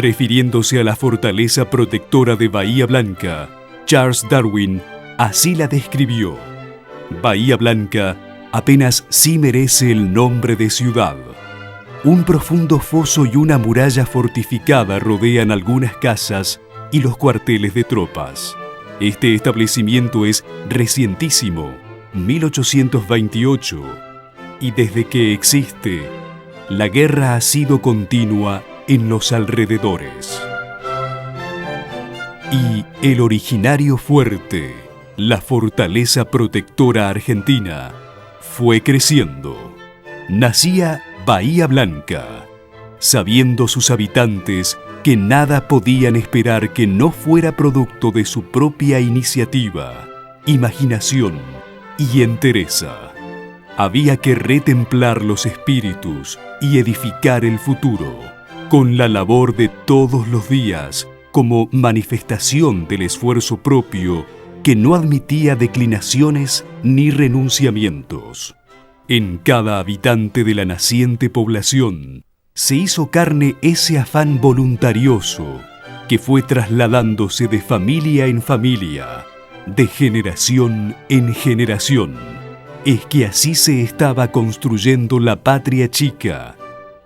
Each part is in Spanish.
Refiriéndose a la fortaleza protectora de Bahía Blanca, Charles Darwin así la describió: Bahía Blanca apenas sí merece el nombre de ciudad. Un profundo foso y una muralla fortificada rodean algunas casas y los cuarteles de tropas. Este establecimiento es recientísimo, 1828, y desde que existe, la guerra ha sido continua en los alrededores. Y el originario fuerte, la fortaleza protectora argentina, fue creciendo. Nacía Bahía Blanca, sabiendo sus habitantes que nada podían esperar que no fuera producto de su propia iniciativa, imaginación y entereza. Había que retemplar los espíritus y edificar el futuro, con la labor de todos los días como manifestación del esfuerzo propio que no admitía declinaciones ni renunciamientos. En cada habitante de la naciente población se hizo carne ese afán voluntarioso que fue trasladándose de familia en familia, de generación en generación. Es que así se estaba construyendo la patria chica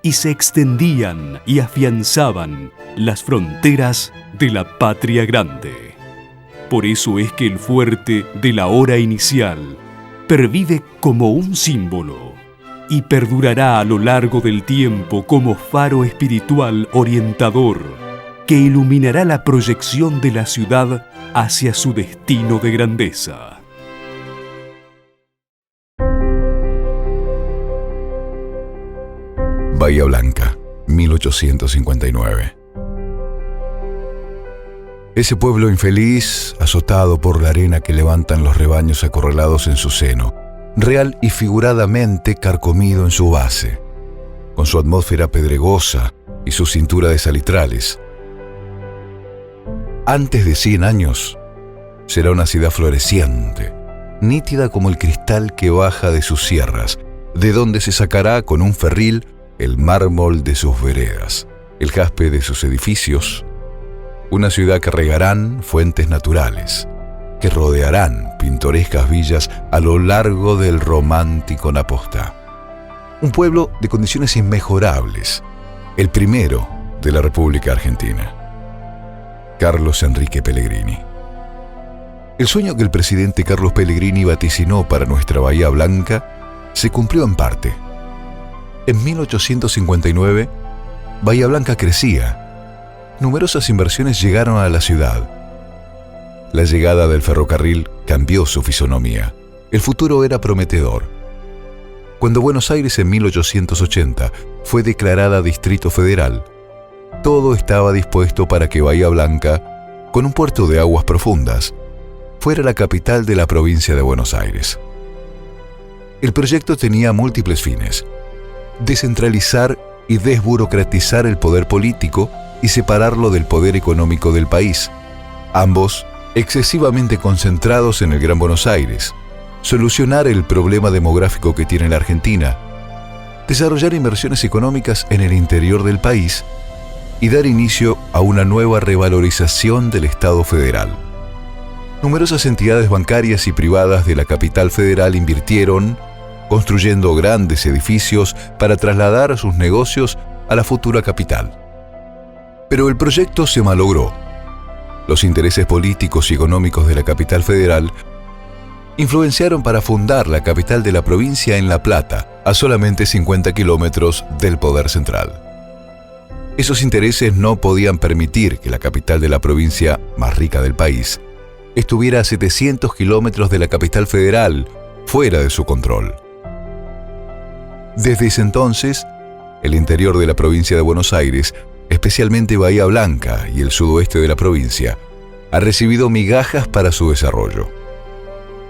y se extendían y afianzaban las fronteras de la patria grande. Por eso es que el fuerte de la hora inicial pervive como un símbolo y perdurará a lo largo del tiempo como faro espiritual orientador que iluminará la proyección de la ciudad hacia su destino de grandeza. Bahía Blanca, 1859. Ese pueblo infeliz, azotado por la arena que levantan los rebaños acorralados en su seno, real y figuradamente carcomido en su base, con su atmósfera pedregosa y su cintura de salitrales. Antes de 100 años, será una ciudad floreciente, nítida como el cristal que baja de sus sierras, de donde se sacará con un ferril el mármol de sus veredas, el jaspe de sus edificios, una ciudad que regarán fuentes naturales, que rodearán pintorescas villas a lo largo del romántico Napostá. Un pueblo de condiciones inmejorables, el primero de la República Argentina. Carlos Enrique Pellegrini. El sueño que el presidente Carlos Pellegrini vaticinó para nuestra Bahía Blanca se cumplió en parte. En 1859, Bahía Blanca crecía. Numerosas inversiones llegaron a la ciudad. La llegada del ferrocarril cambió su fisonomía. El futuro era prometedor. Cuando Buenos Aires en 1880 fue declarada Distrito Federal, todo estaba dispuesto para que Bahía Blanca, con un puerto de aguas profundas, fuera la capital de la provincia de Buenos Aires. El proyecto tenía múltiples fines: descentralizar y desburocratizar el poder político y separarlo del poder económico del país, ambos excesivamente concentrados en el Gran Buenos Aires, solucionar el problema demográfico que tiene la Argentina, desarrollar inversiones económicas en el interior del país y dar inicio a una nueva revalorización del Estado federal. Numerosas entidades bancarias y privadas de la capital federal invirtieron, construyendo grandes edificios para trasladar sus negocios a la futura capital. Pero el proyecto se malogró. Los intereses políticos y económicos de la capital federal influenciaron para fundar la capital de la provincia en La Plata, a solamente 50 kilómetros del poder central. Esos intereses no podían permitir que la capital de la provincia más rica del país estuviera a 700 kilómetros de la capital federal, fuera de su control. Desde ese entonces, el interior de la provincia de Buenos Aires, especialmente Bahía Blanca y el sudoeste de la provincia, ha recibido migajas para su desarrollo.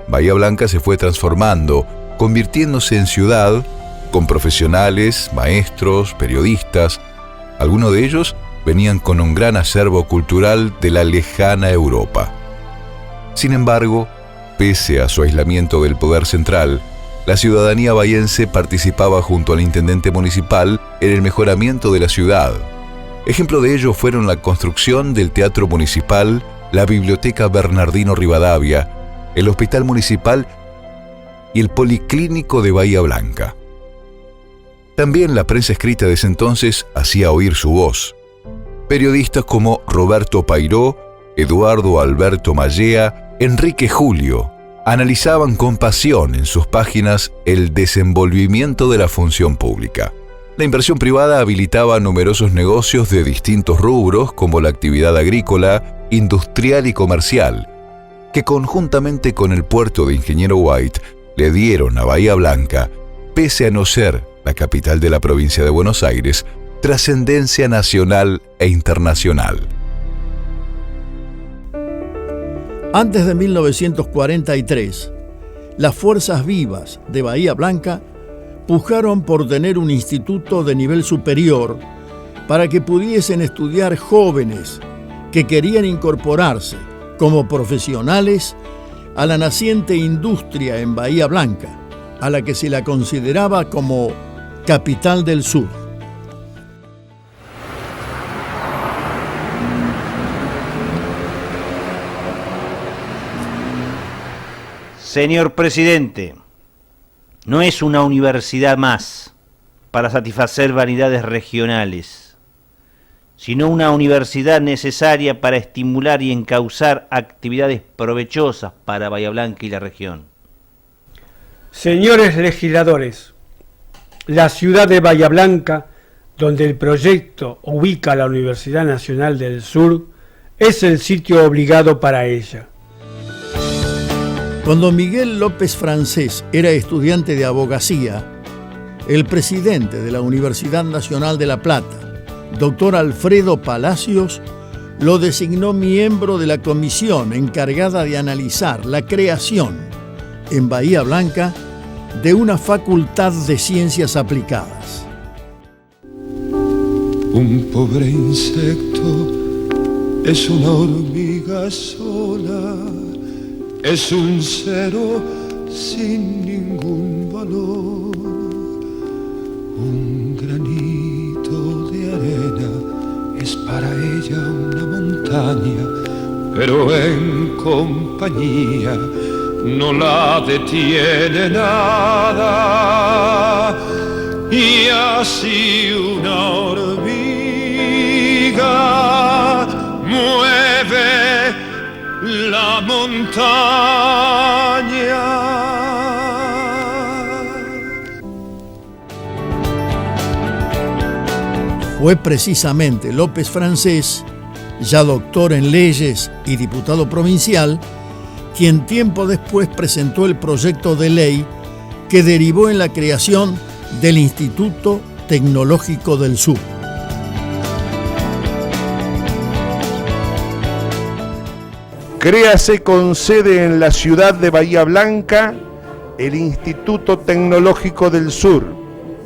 Bahía Blanca se fue transformando, convirtiéndose en ciudad, con profesionales, maestros, periodistas. Algunos de ellos venían con un gran acervo cultural de la lejana Europa. Sin embargo, pese a su aislamiento del poder central, la ciudadanía bahiense participaba junto al intendente municipal en el mejoramiento de la ciudad, Ejemplo de ello fueron la construcción del Teatro Municipal, la Biblioteca Bernardino Rivadavia, el Hospital Municipal y el Policlínico de Bahía Blanca. También la prensa escrita de ese entonces hacía oír su voz. Periodistas como Roberto Pairó, Eduardo Alberto Mallea, Enrique Julio, analizaban con pasión en sus páginas el desenvolvimiento de la función pública. La inversión privada habilitaba numerosos negocios de distintos rubros como la actividad agrícola, industrial y comercial, que conjuntamente con el puerto de Ingeniero White le dieron a Bahía Blanca, pese a no ser la capital de la provincia de Buenos Aires, trascendencia nacional e internacional. Antes de 1943, las fuerzas vivas de Bahía Blanca pujaron por tener un instituto de nivel superior para que pudiesen estudiar jóvenes que querían incorporarse como profesionales a la naciente industria en Bahía Blanca, a la que se la consideraba como capital del sur. Señor presidente, no es una universidad más para satisfacer vanidades regionales, sino una universidad necesaria para estimular y encauzar actividades provechosas para Bahía Blanca y la región. Señores legisladores, la ciudad de Bahía Blanca, donde el proyecto ubica la Universidad Nacional del Sur, es el sitio obligado para ella. Cuando Miguel López Francés era estudiante de abogacía, el presidente de la Universidad Nacional de La Plata, doctor Alfredo Palacios, lo designó miembro de la comisión encargada de analizar la creación en Bahía Blanca de una facultad de ciencias aplicadas. Un pobre insecto es una hormiga sola, es un cero sin ningún valor, un granito de arena es para ella una montaña, pero en compañía no la detiene nada, y así una hormiga mueve la montaña. Fue precisamente López Francés, ya doctor en leyes y diputado provincial, quien tiempo después presentó el proyecto de ley que derivó en la creación del Instituto Tecnológico del Sur. Créase con sede en la ciudad de Bahía Blanca el Instituto Tecnológico del Sur,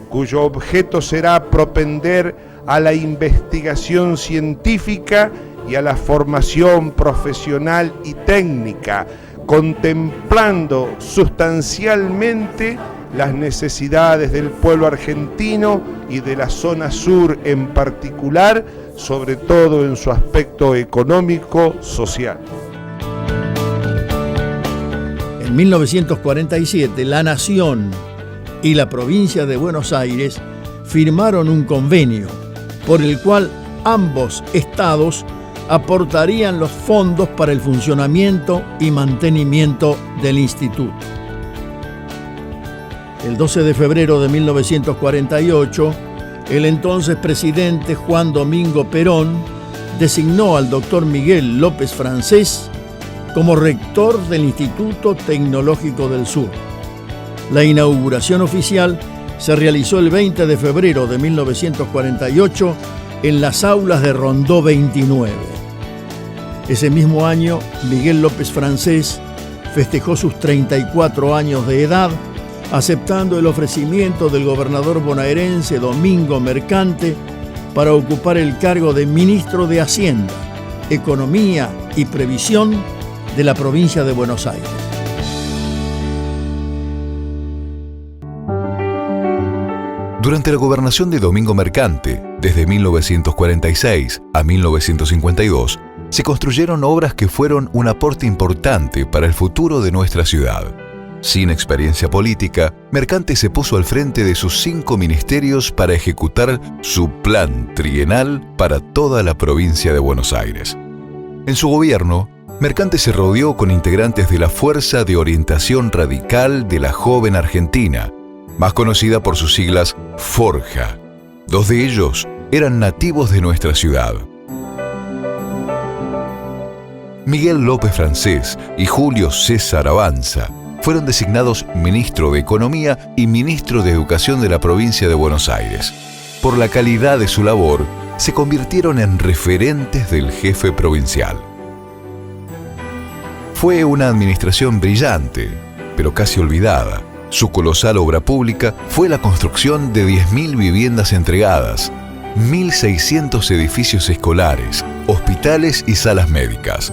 cuyo objeto será propender a la investigación científica y a la formación profesional y técnica, contemplando sustancialmente las necesidades del pueblo argentino y de la zona sur en particular, sobre todo en su aspecto económico-social. En 1947, la Nación y la provincia de Buenos Aires firmaron un convenio por el cual ambos estados aportarían los fondos para el funcionamiento y mantenimiento del instituto. El 12 de febrero de 1948, el entonces presidente Juan Domingo Perón designó al doctor Miguel López Francés como rector del Instituto Tecnológico del Sur. La inauguración oficial se realizó el 20 de febrero de 1948 en las aulas de Rondó 29. Ese mismo año, Miguel López Francés festejó sus 34 años de edad, aceptando el ofrecimiento del gobernador bonaerense Domingo Mercante para ocupar el cargo de ministro de Hacienda, Economía y Previsión de la provincia de Buenos Aires. Durante la gobernación de Domingo Mercante, desde 1946 a 1952, se construyeron obras que fueron un aporte importante para el futuro de nuestra ciudad. Sin experiencia política, Mercante se puso al frente de sus 5 ministerios para ejecutar su plan trienal para toda la provincia de Buenos Aires. En su gobierno, Mercante se rodeó con integrantes de la Fuerza de Orientación Radical de la Joven Argentina, más conocida por sus siglas Forja. 2 de ellos eran nativos de nuestra ciudad. Miguel López Francés y Julio César Avanza fueron designados ministro de Economía y ministro de Educación de la provincia de Buenos Aires. Por la calidad de su labor, se convirtieron en referentes del jefe provincial. Fue una administración brillante, pero casi olvidada. Su colosal obra pública fue la construcción de 10.000 viviendas entregadas, 1.600 edificios escolares, hospitales y salas médicas.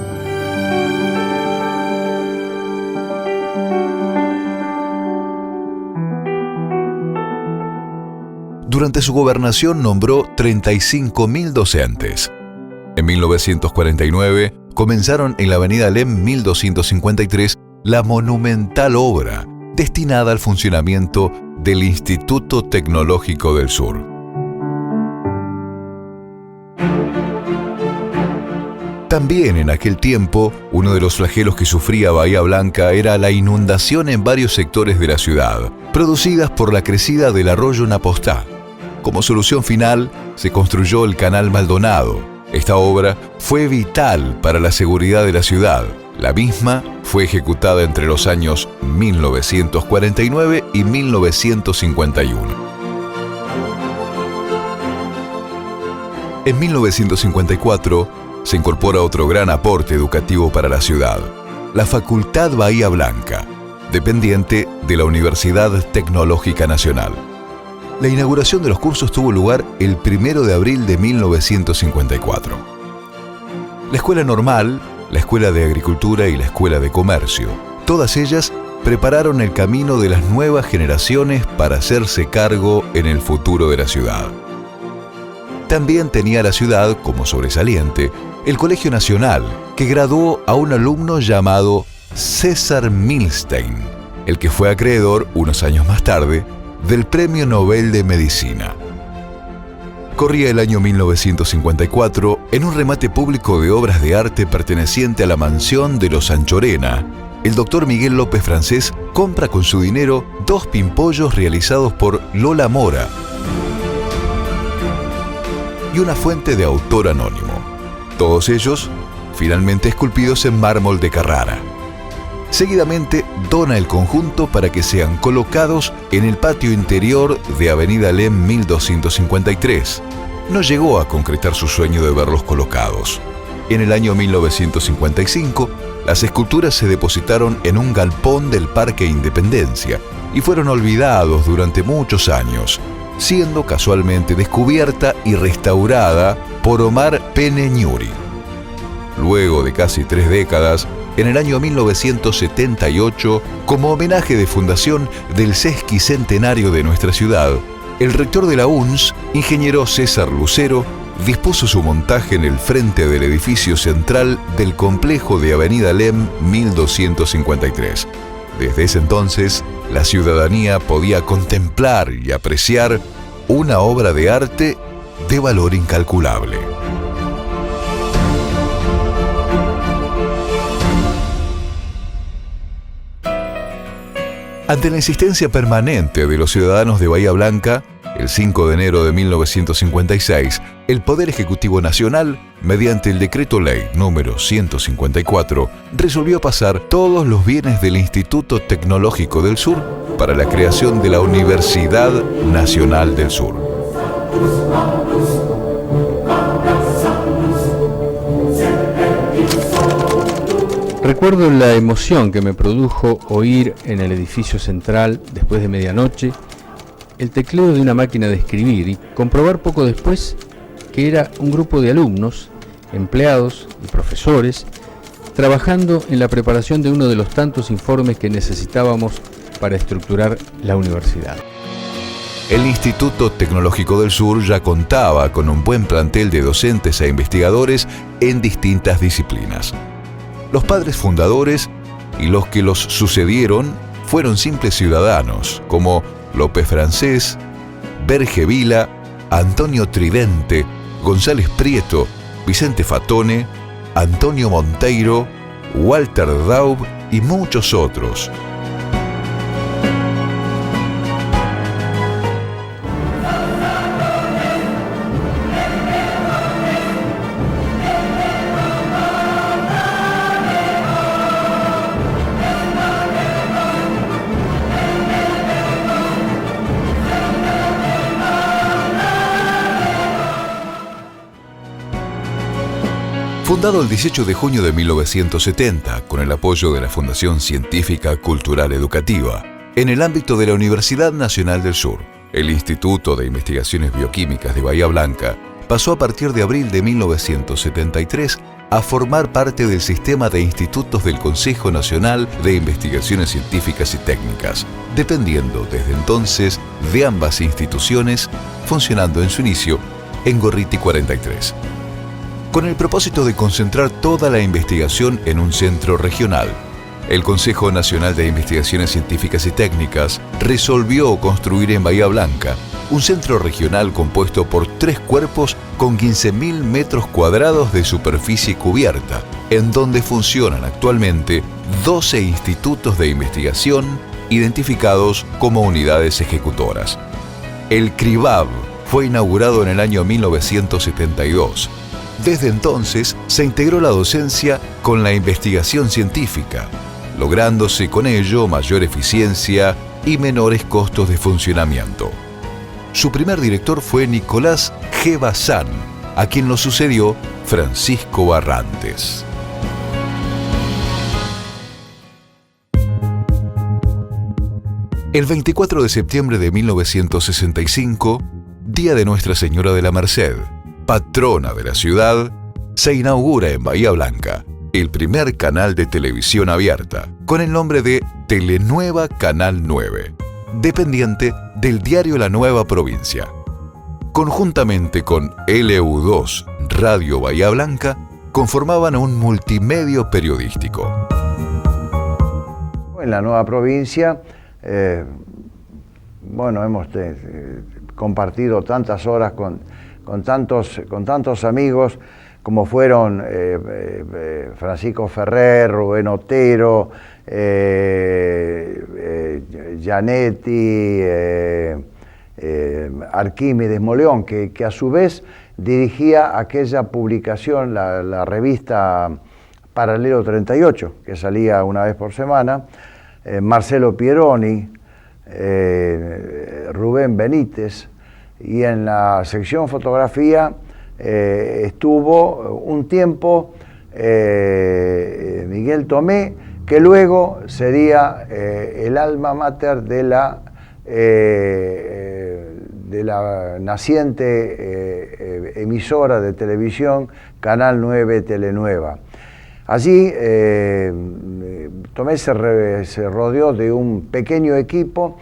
Durante su gobernación nombró 35.000 docentes. En 1949 comenzaron en la avenida Alem 1253 la monumental obra destinada al funcionamiento del Instituto Tecnológico del Sur. También en aquel tiempo, uno de los flagelos que sufría Bahía Blanca era la inundación en varios sectores de la ciudad, producidas por la crecida del arroyo Napostá. Como solución final, se construyó el Canal Maldonado. Esta obra fue vital para la seguridad de la ciudad. La misma fue ejecutada entre los años 1949 y 1951. En 1954 se incorpora otro gran aporte educativo para la ciudad, la Facultad Bahía Blanca, dependiente de la Universidad Tecnológica Nacional. La inauguración de los cursos tuvo lugar el 1 de abril de 1954. La Escuela Normal, la Escuela de Agricultura y la Escuela de Comercio, todas ellas prepararon el camino de las nuevas generaciones para hacerse cargo en el futuro de la ciudad. También tenía la ciudad, como sobresaliente, el Colegio Nacional, que graduó a un alumno llamado César Milstein, el que fue acreedor, unos años más tarde, del Premio Nobel de Medicina. Corría el año 1954, en un remate público de obras de arte perteneciente a la mansión de los Anchorena, el doctor Miguel López Francés compra con su dinero 2 pimpollos realizados por Lola Mora y una fuente de autor anónimo, todos ellos finalmente esculpidos en mármol de Carrara. Seguidamente dona el conjunto para que sean colocados en el patio interior de Avenida Alem 1253. No llegó a concretar su sueño de verlos colocados. En el año 1955, las esculturas se depositaron en un galpón del Parque Independencia y fueron olvidados durante muchos años, siendo casualmente descubierta y restaurada por Omar Peneñuri. Luego de casi 3 décadas, en el año 1978, como homenaje de fundación del sesquicentenario de nuestra ciudad, el rector de la UNS, ingeniero César Lucero, dispuso su montaje en el frente del edificio central del complejo de Avenida Alem 1253. Desde ese entonces, la ciudadanía podía contemplar y apreciar una obra de arte de valor incalculable. Ante la insistencia permanente de los ciudadanos de Bahía Blanca, el 5 de enero de 1956, el Poder Ejecutivo Nacional, mediante el Decreto Ley número 154, resolvió pasar todos los bienes del Instituto Tecnológico del Sur para la creación de la Universidad Nacional del Sur. Recuerdo la emoción que me produjo oír en el edificio central, después de medianoche, el tecleo de una máquina de escribir y comprobar poco después que era un grupo de alumnos, empleados y profesores, trabajando en la preparación de uno de los tantos informes que necesitábamos para estructurar la universidad. El Instituto Tecnológico del Sur ya contaba con un buen plantel de docentes e investigadores en distintas disciplinas. Los padres fundadores y los que los sucedieron fueron simples ciudadanos, como López Francés, Berge Vila, Antonio Tridente, González Prieto, Vicente Fatone, Antonio Monteiro, Walter Daub y muchos otros. Fundado el 18 de junio de 1970, con el apoyo de la Fundación Científica Cultural Educativa, en el ámbito de la Universidad Nacional del Sur, el Instituto de Investigaciones Bioquímicas de Bahía Blanca pasó a partir de abril de 1973 a formar parte del sistema de institutos del Consejo Nacional de Investigaciones Científicas y Técnicas, dependiendo desde entonces de ambas instituciones, funcionando en su inicio en Gorriti 43. Con el propósito de concentrar toda la investigación en un centro regional, el Consejo Nacional de Investigaciones Científicas y Técnicas resolvió construir en Bahía Blanca un centro regional compuesto por 3 cuerpos con 15.000 metros cuadrados de superficie cubierta, en donde funcionan actualmente 12 institutos de investigación identificados como unidades ejecutoras. El CRIBAB fue inaugurado en el año 1972. Desde entonces se integró la docencia con la investigación científica, lográndose con ello mayor eficiencia y menores costos de funcionamiento. Su primer director fue Nicolás G. Bazán, a quien lo sucedió Francisco Barrantes. El 24 de septiembre de 1965, día de Nuestra Señora de la Merced, patrona de la ciudad, se inaugura en Bahía Blanca el primer canal de televisión abierta, con el nombre de Telenueva Canal 9, dependiente del diario La Nueva Provincia. Conjuntamente con LU2 Radio Bahía Blanca, conformaban un multimedio periodístico. En La Nueva Provincia, hemos compartido tantas horas con tantos amigos como fueron Francisco Ferrer, Rubén Otero, Gianetti, Arquímedes Moleón, que a su vez dirigía aquella publicación, la revista Paralelo 38, que salía una vez por semana, Marcelo Pieroni, Rubén Benítez, y en la sección fotografía estuvo un tiempo Miguel Tomé, que luego sería el alma mater de la naciente emisora de televisión Canal 9 Telenueva. Allí Tomé se rodeó de un pequeño equipo,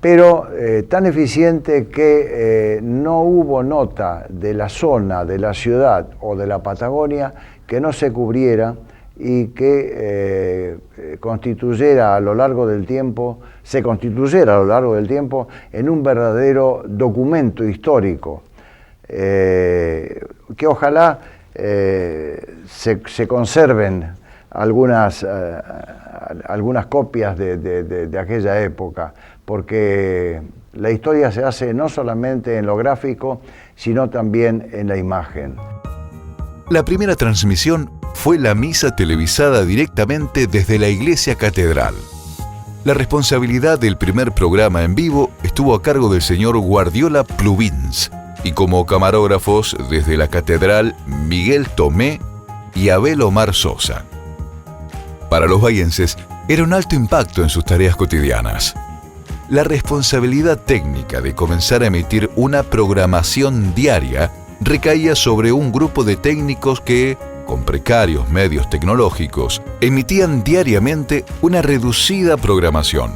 pero tan eficiente que no hubo nota de la zona, de la ciudad o de la Patagonia que no se cubriera y que se constituyera a lo largo del tiempo en un verdadero documento histórico, que ojalá se conserven algunas copias de aquella época, porque la historia se hace no solamente en lo gráfico, sino también en la imagen. La primera transmisión fue la misa televisada directamente desde la iglesia catedral. La responsabilidad del primer programa en vivo estuvo a cargo del señor Guardiola Plubins, y como camarógrafos desde la catedral Miguel Tomé y Abel Omar Sosa. Para los bahienses era un alto impacto en sus tareas cotidianas. La responsabilidad técnica de comenzar a emitir una programación diaria recaía sobre un grupo de técnicos que, con precarios medios tecnológicos, emitían diariamente una reducida programación.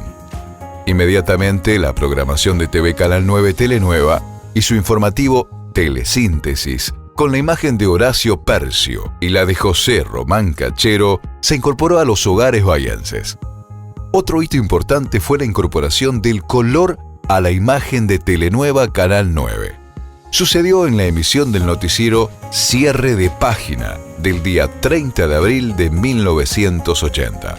Inmediatamente la programación de TV Canal 9 Telenueva y su informativo Telesíntesis, con la imagen de Horacio Percio y la de José Román Cachero, se incorporó a los hogares bahienses. Otro hito importante fue la incorporación del color a la imagen de Telenueva Canal 9. Sucedió en la emisión del noticiero Cierre de Página del día 30 de abril de 1980.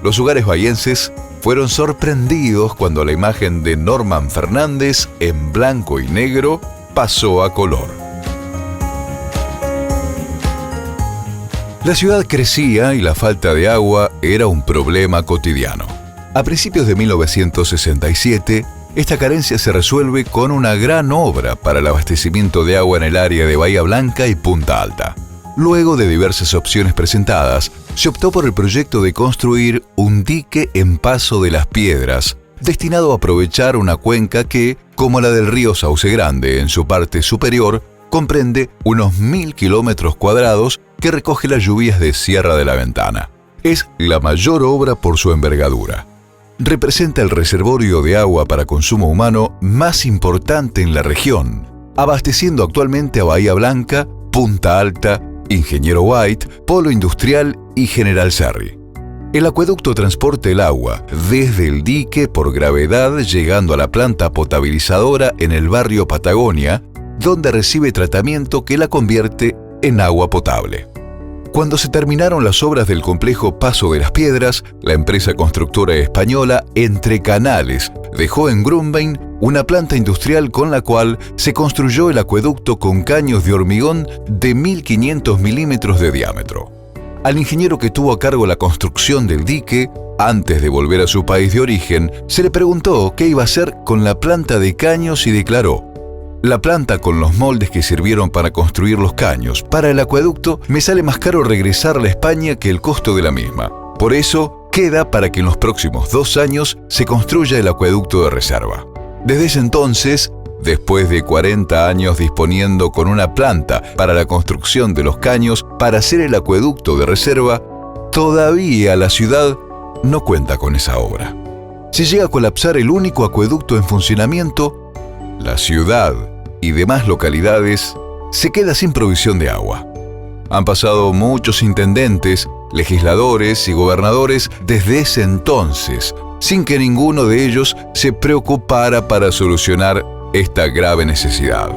Los hogares bahienses fueron sorprendidos cuando la imagen de Norman Fernández en blanco y negro pasó a color. La ciudad crecía y la falta de agua era un problema cotidiano. A principios de 1967, esta carencia se resuelve con una gran obra para el abastecimiento de agua en el área de Bahía Blanca y Punta Alta. Luego de diversas opciones presentadas, se optó por el proyecto de construir un dique en Paso de las Piedras, destinado a aprovechar una cuenca que, como la del río Sauce Grande en su parte superior, comprende unos 1000 kilómetros cuadrados que recoge las lluvias de Sierra de la Ventana. Es la mayor obra por su envergadura. Representa el reservorio de agua para consumo humano más importante en la región, abasteciendo actualmente a Bahía Blanca, Punta Alta, Ingeniero White, Polo Industrial y General Sarri. El acueducto transporta el agua desde el dique por gravedad llegando a la planta potabilizadora en el barrio Patagonia, donde recibe tratamiento que la convierte en agua potable. Cuando se terminaron las obras del complejo Paso de las Piedras, la empresa constructora española Entre Canales dejó en Grumbein una planta industrial con la cual se construyó el acueducto con caños de hormigón de 1500 milímetros de diámetro. Al ingeniero que tuvo a cargo la construcción del dique, antes de volver a su país de origen, se le preguntó qué iba a hacer con la planta de caños y declaró: la planta con los moldes que sirvieron para construir los caños para el acueducto me sale más caro regresar a la España que el costo de la misma. Por eso, queda para que en los próximos 2 años se construya el acueducto de reserva. Desde ese entonces, después de 40 años disponiendo con una planta para la construcción de los caños para hacer el acueducto de reserva, todavía la ciudad no cuenta con esa obra. Si llega a colapsar el único acueducto en funcionamiento, la ciudad y demás localidades se queda sin provisión de agua. Han pasado muchos intendentes, legisladores y gobernadores desde ese entonces, sin que ninguno de ellos se preocupara para solucionar esta grave necesidad.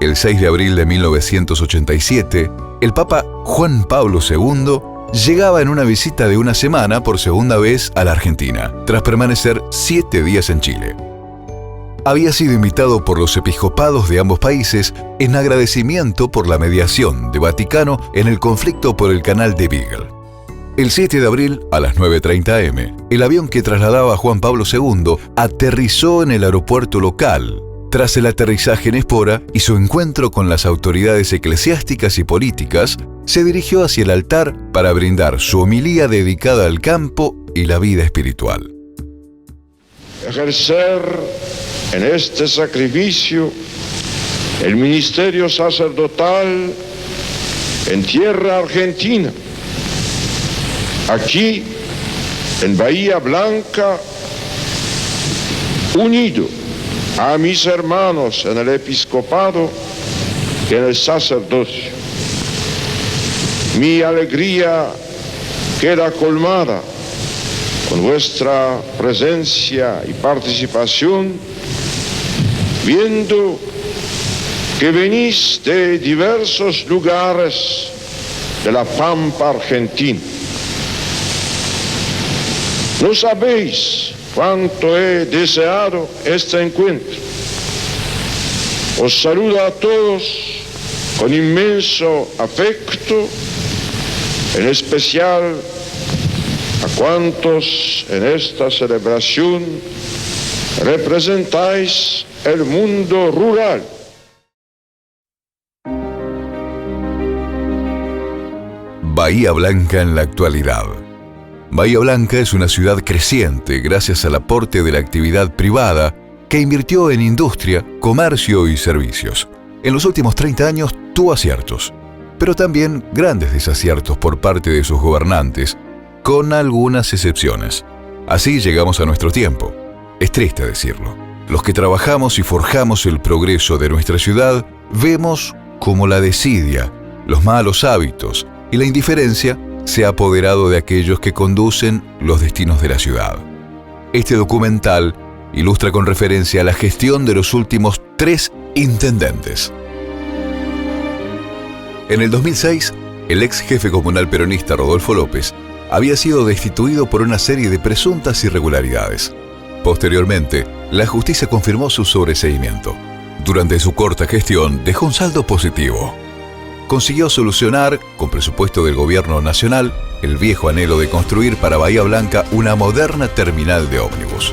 El 6 de abril de 1987, el Papa Juan Pablo II llegaba en una visita de una semana por segunda vez a la Argentina, tras permanecer 7 días en Chile. Había sido invitado por los episcopados de ambos países en agradecimiento por la mediación de Vaticano en el conflicto por el canal de Beagle. El 7 de abril, a las 9:30 am, el avión que trasladaba a Juan Pablo II aterrizó en el aeropuerto local. Tras el aterrizaje en Espora y su encuentro con las autoridades eclesiásticas y políticas, se dirigió hacia el altar para brindar su homilía dedicada al campo y la vida espiritual. Ejercer en este sacrificio el ministerio sacerdotal en tierra argentina, aquí en Bahía Blanca, unido a mis hermanos en el episcopado y en el sacerdocio. Mi alegría queda colmada con vuestra presencia y participación, viendo que venís de diversos lugares de la Pampa Argentina. No sabéis cuánto he deseado este encuentro. Os saludo a todos con inmenso afecto, en especial a cuantos en esta celebración representáis el mundo rural. Bahía Blanca en la actualidad. Bahía Blanca es una ciudad creciente gracias al aporte de la actividad privada que invirtió en industria, comercio y servicios. En los últimos 30 años tuvo aciertos, pero también grandes desaciertos por parte de sus gobernantes, con algunas excepciones. Así llegamos a nuestro tiempo. Es triste decirlo. Los que trabajamos y forjamos el progreso de nuestra ciudad, vemos cómo la desidia, los malos hábitos y la indiferencia se ha apoderado de aquellos que conducen los destinos de la ciudad. Este documental ilustra con referencia a la gestión de los últimos 3 intendentes. En el 2006, el ex jefe comunal peronista Rodolfo López había sido destituido por una serie de presuntas irregularidades. Posteriormente, la justicia confirmó su sobreseimiento. Durante su corta gestión dejó un saldo positivo. Consiguió solucionar, con presupuesto del gobierno nacional, el viejo anhelo de construir para Bahía Blanca una moderna terminal de ómnibus.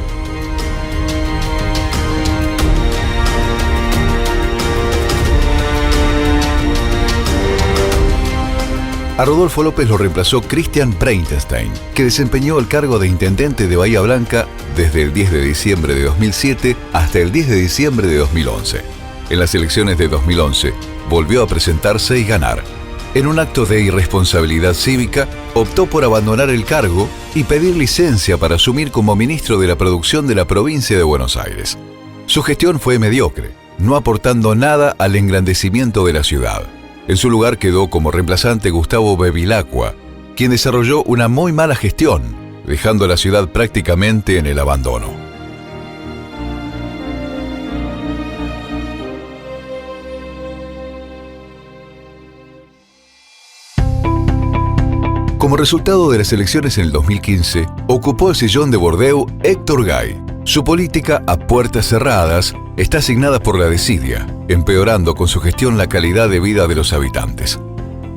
A Rodolfo López lo reemplazó Christian Breitenstein, que desempeñó el cargo de intendente de Bahía Blanca desde el 10 de diciembre de 2007 hasta el 10 de diciembre de 2011. En las elecciones de 2011, volvió a presentarse y ganar. En un acto de irresponsabilidad cívica, optó por abandonar el cargo y pedir licencia para asumir como ministro de la producción de la provincia de Buenos Aires. Su gestión fue mediocre, no aportando nada al engrandecimiento de la ciudad. En su lugar quedó como reemplazante Gustavo Bevilacqua, quien desarrolló una muy mala gestión, dejando a la ciudad prácticamente en el abandono. Como resultado de las elecciones en el 2015, ocupó el sillón de Bordeaux Héctor Gay. Su política a puertas cerradas está asignada por la desidia, empeorando con su gestión la calidad de vida de los habitantes.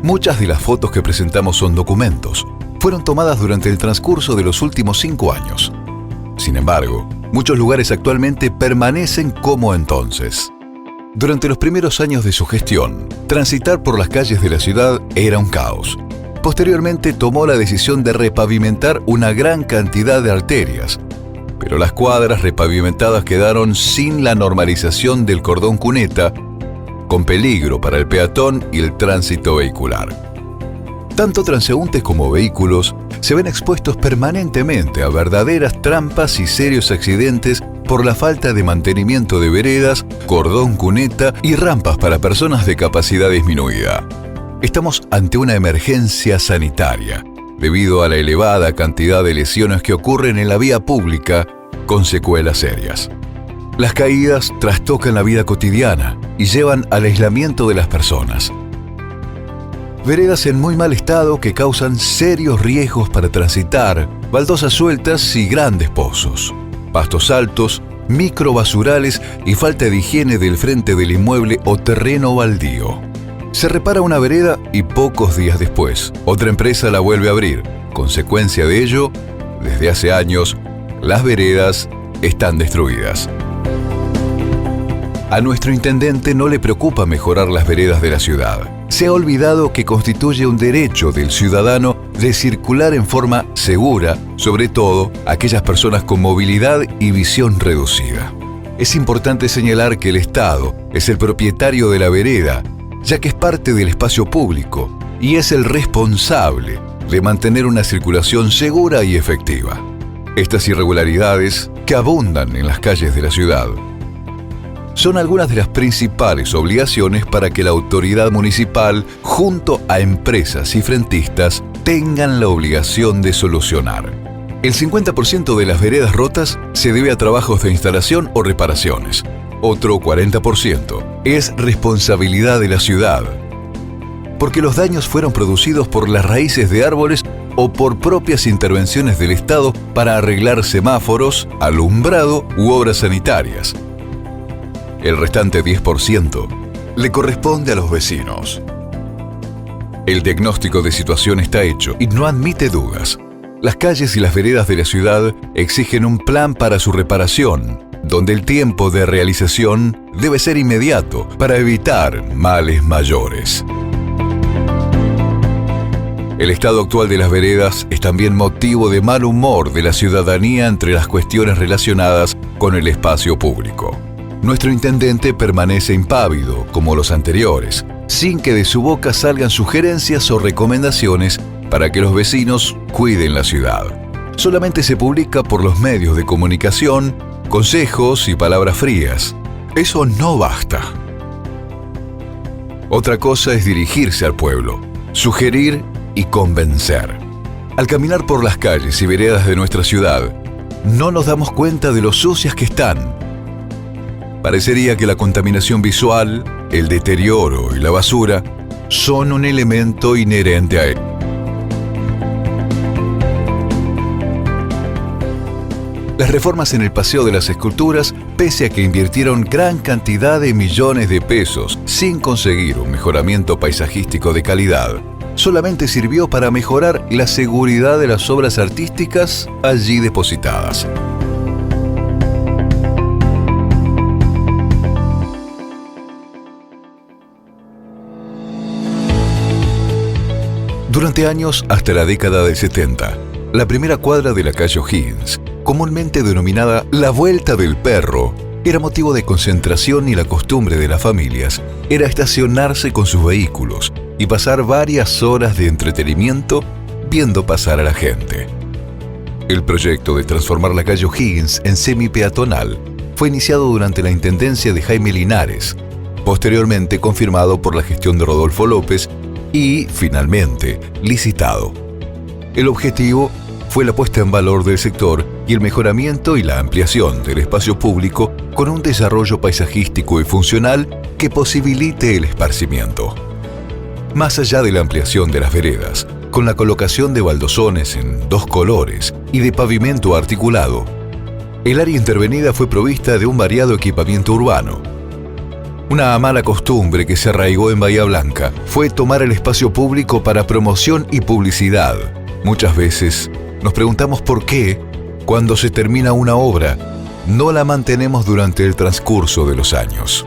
Muchas de las fotos que presentamos son documentos. Fueron tomadas durante el transcurso de los últimos 5 años. Sin embargo, muchos lugares actualmente permanecen como entonces. Durante los primeros años de su gestión, transitar por las calles de la ciudad era un caos. Posteriormente tomó la decisión de repavimentar una gran cantidad de arterias, pero las cuadras repavimentadas quedaron sin la normalización del cordón cuneta, con peligro para el peatón y el tránsito vehicular. Tanto transeúntes como vehículos se ven expuestos permanentemente a verdaderas trampas y serios accidentes por la falta de mantenimiento de veredas, cordón cuneta y rampas para personas de capacidad disminuida. Estamos ante una emergencia sanitaria, debido a la elevada cantidad de lesiones que ocurren en la vía pública con secuelas serias. Las caídas trastocan la vida cotidiana y llevan al aislamiento de las personas. Veredas en muy mal estado que causan serios riesgos para transitar, baldosas sueltas y grandes pozos, pastos altos, microbasurales y falta de higiene del frente del inmueble o terreno baldío. Se repara una vereda y pocos días después, otra empresa la vuelve a abrir. Consecuencia de ello, desde hace años, las veredas están destruidas. A nuestro intendente no le preocupa mejorar las veredas de la ciudad. Se ha olvidado que constituye un derecho del ciudadano de circular en forma segura, sobre todo aquellas personas con movilidad y visión reducida. Es importante señalar que el Estado es el propietario de la vereda, ya que es parte del espacio público y es el responsable de mantener una circulación segura y efectiva. Estas irregularidades, que abundan en las calles de la ciudad, son algunas de las principales obligaciones para que la autoridad municipal, junto a empresas y frentistas, tengan la obligación de solucionar. El 50% de las veredas rotas se debe a trabajos de instalación o reparaciones. Otro 40% es responsabilidad de la ciudad, porque los daños fueron producidos por las raíces de árboles o por propias intervenciones del Estado para arreglar semáforos, alumbrado u obras sanitarias. El restante 10% le corresponde a los vecinos. El diagnóstico de situación está hecho y no admite dudas. Las calles y las veredas de la ciudad exigen un plan para su reparación, donde el tiempo de realización debe ser inmediato para evitar males mayores. El estado actual de las veredas es también motivo de mal humor de la ciudadanía entre las cuestiones relacionadas con el espacio público. Nuestro intendente permanece impávido, como los anteriores, sin que de su boca salgan sugerencias o recomendaciones para que los vecinos cuiden la ciudad. Solamente se publica por los medios de comunicación, consejos y palabras frías. Eso no basta. Otra cosa es dirigirse al pueblo, sugerir y convencer. Al caminar por las calles y veredas de nuestra ciudad, no nos damos cuenta de lo sucias que están. Parecería que la contaminación visual, el deterioro y la basura son un elemento inherente a él. Las reformas en el Paseo de las Esculturas, pese a que invirtieron gran cantidad de millones de pesos sin conseguir un mejoramiento paisajístico de calidad, solamente sirvió para mejorar la seguridad de las obras artísticas allí depositadas. Durante años, hasta la década del 70, la primera cuadra de la calle O'Higgins, comúnmente denominada la Vuelta del Perro, era motivo de concentración y la costumbre de las familias era estacionarse con sus vehículos y pasar varias horas de entretenimiento viendo pasar a la gente. El proyecto de transformar la calle O'Higgins en semi-peatonal fue iniciado durante la intendencia de Jaime Linares, posteriormente confirmado por la gestión de Rodolfo López y, finalmente, licitado. El objetivo fue la puesta en valor del sector y el mejoramiento y la ampliación del espacio público con un desarrollo paisajístico y funcional que posibilite el esparcimiento. Más allá de la ampliación de las veredas, con la colocación de baldosones en 2 colores y de pavimento articulado, el área intervenida fue provista de un variado equipamiento urbano. Una mala costumbre que se arraigó en Bahía Blanca fue tomar el espacio público para promoción y publicidad. Muchas veces nos preguntamos por qué, cuando se termina una obra, no la mantenemos durante el transcurso de los años.